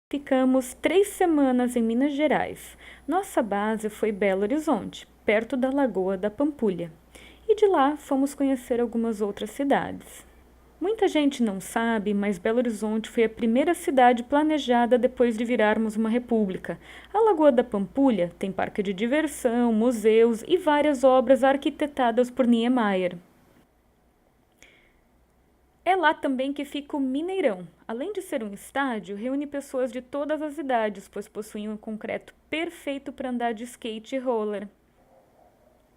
Ficamos 3 semanas em Minas Gerais. Nossa base foi Belo Horizonte, perto da Lagoa da Pampulha. E de lá fomos conhecer algumas outras cidades. Muita gente não sabe, mas Belo Horizonte foi a primeira cidade planejada depois de virarmos uma república. A Lagoa da Pampulha tem parque de diversão, museus e várias obras arquitetadas por Niemeyer. É lá também que fica o Mineirão. Além de ser um estádio, reúne pessoas de todas as idades, pois possui um concreto perfeito para andar de skate e roller.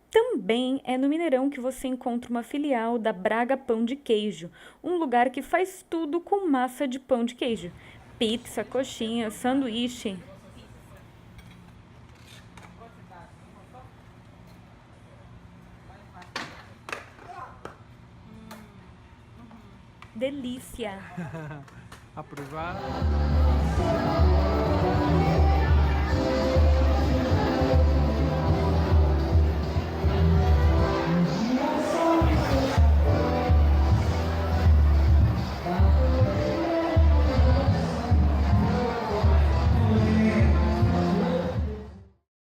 Também é no Mineirão que você encontra uma filial da Braga Pão de Queijo, um lugar que faz tudo com massa de pão de queijo. Pizza, coxinha, sanduíche. Delícia! Aprovado.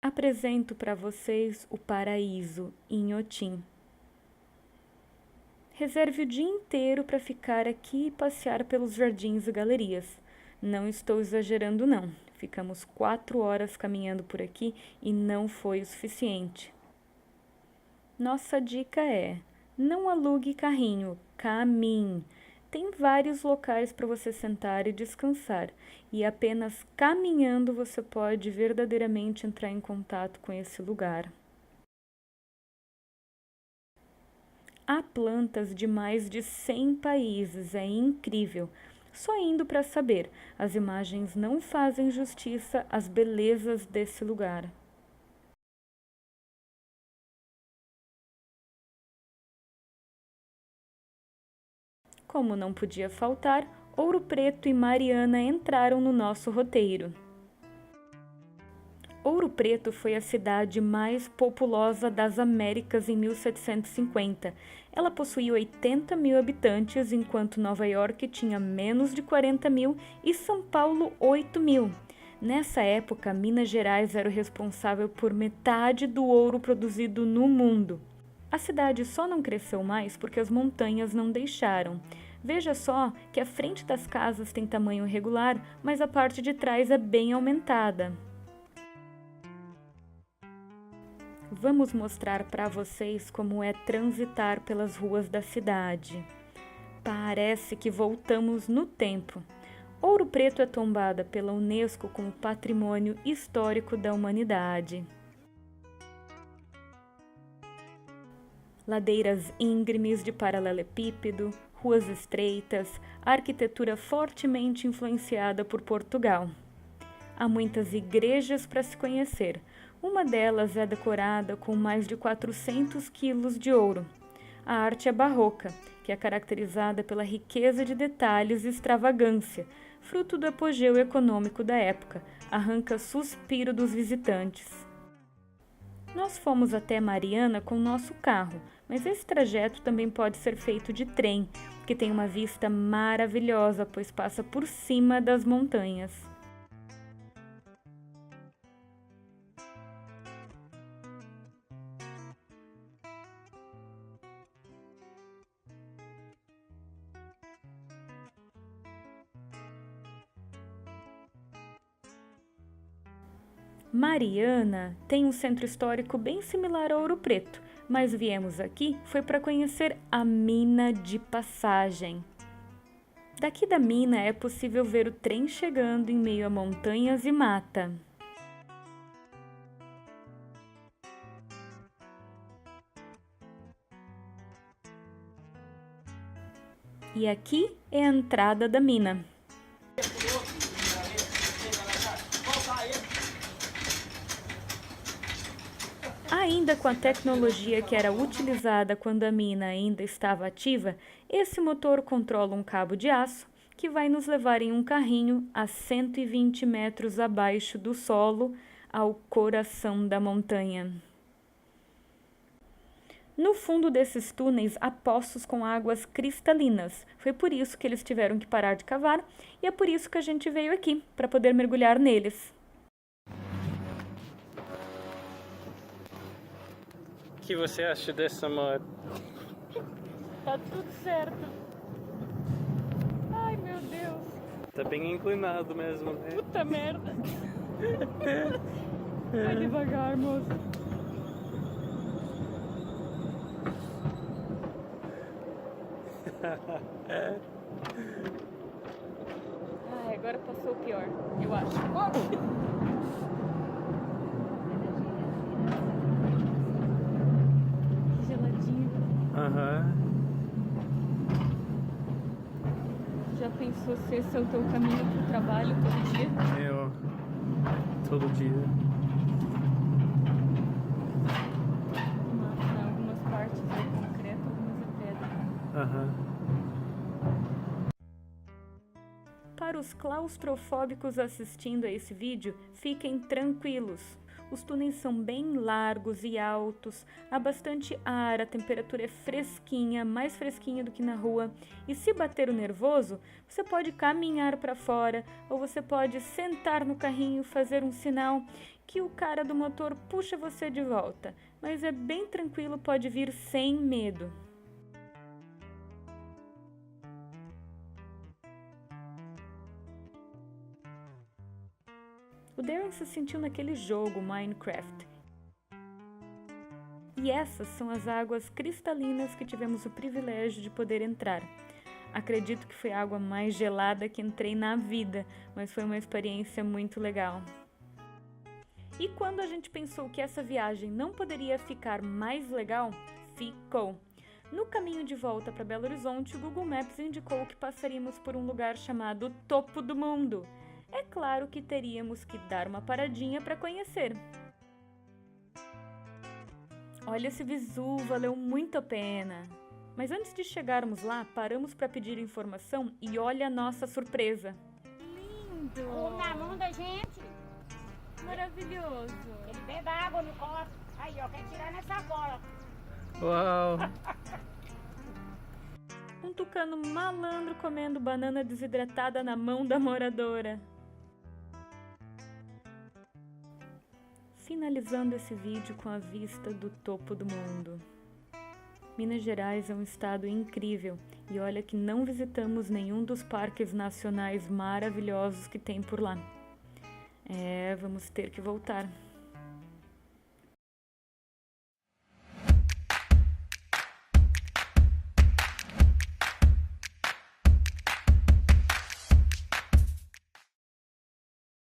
Apresento para vocês o Paraíso, em Inhotim. Reserve o dia inteiro para ficar aqui e passear pelos jardins e galerias. Não estou exagerando, não. Ficamos 4 horas caminhando por aqui e não foi o suficiente. Nossa dica é: não alugue carrinho, caminhe. Tem vários locais para você sentar e descansar, e apenas caminhando você pode verdadeiramente entrar em contato com esse lugar. Há plantas de mais de 100 países, é incrível. Só indo para saber, as imagens não fazem justiça às belezas desse lugar. Como não podia faltar, Ouro Preto e Mariana entraram no nosso roteiro. Ouro Preto foi a cidade mais populosa das Américas em 1750. Ela possuía 80 mil habitantes, enquanto Nova York tinha menos de 40 mil e São Paulo 8 mil. Nessa época, Minas Gerais era o responsável por metade do ouro produzido no mundo. A cidade só não cresceu mais porque as montanhas não deixaram. Veja só que a frente das casas tem tamanho regular, mas a parte de trás é bem aumentada. Vamos mostrar para vocês como é transitar pelas ruas da cidade. Parece que voltamos no tempo. Ouro Preto é tombada pela Unesco como Patrimônio Histórico da Humanidade. Ladeiras íngremes de paralelepípedo, ruas estreitas, arquitetura fortemente influenciada por Portugal. Há muitas igrejas para se conhecer. Uma delas é decorada com mais de 400 quilos de ouro. A arte é barroca, que é caracterizada pela riqueza de detalhes e extravagância, fruto do apogeu econômico da época, arranca suspiro dos visitantes. Nós fomos até Mariana com nosso carro, mas esse trajeto também pode ser feito de trem, que tem uma vista maravilhosa, pois passa por cima das montanhas. Mariana tem um centro histórico bem similar a Ouro Preto, mas viemos aqui foi para conhecer a Mina de Passagem. Daqui da mina é possível ver o trem chegando em meio a montanhas e mata. E aqui é a entrada da mina. Ainda com a tecnologia que era utilizada quando a mina ainda estava ativa, esse motor controla um cabo de aço que vai nos levar em um carrinho a 120 metros abaixo do solo ao coração da montanha. No fundo desses túneis há poços com águas cristalinas. Foi por isso que eles tiveram que parar de cavar e é por isso que a gente veio aqui, para poder mergulhar neles. O que você acha dessa moto? Tá tudo certo. Ai, meu Deus. Tá bem inclinado mesmo, né? Puta merda. Vai devagar, moço. Ai, agora passou o pior, eu acho. Geladinho. Aham. Já pensou se esse é o teu caminho pro trabalho todo dia? Todo dia. Algumas partes é concreto, algumas é pedra. Aham. Para os claustrofóbicos assistindo a esse vídeo, fiquem tranquilos. Os túneis são bem largos e altos, há bastante ar, a temperatura é fresquinha, mais fresquinha do que na rua. E se bater o nervoso, você pode caminhar para fora ou você pode sentar no carrinho, fazer um sinal que o cara do motor puxa você de volta. Mas é bem tranquilo, pode vir sem medo. O Darren se sentiu naquele jogo Minecraft. E essas são as águas cristalinas que tivemos o privilégio de poder entrar. Acredito que foi a água mais gelada que entrei na vida, mas foi uma experiência muito legal. E quando a gente pensou que essa viagem não poderia ficar mais legal, ficou. No caminho de volta para Belo Horizonte, o Google Maps indicou que passaríamos por um lugar chamado Topo do Mundo. É claro que teríamos que dar uma paradinha para conhecer. Olha esse visu, valeu muito a pena. Mas antes de chegarmos lá, paramos para pedir informação e olha a nossa surpresa. Lindo! Na mão da gente. Maravilhoso! Ele bebe água no copo. Aí, ó, quer tirar nessa bola. Uau! Um tucano malandro comendo banana desidratada na mão da moradora. Finalizando esse vídeo com a vista do topo do mundo. Minas Gerais é um estado incrível e olha que não visitamos nenhum dos parques nacionais maravilhosos que tem por lá. Vamos ter que voltar.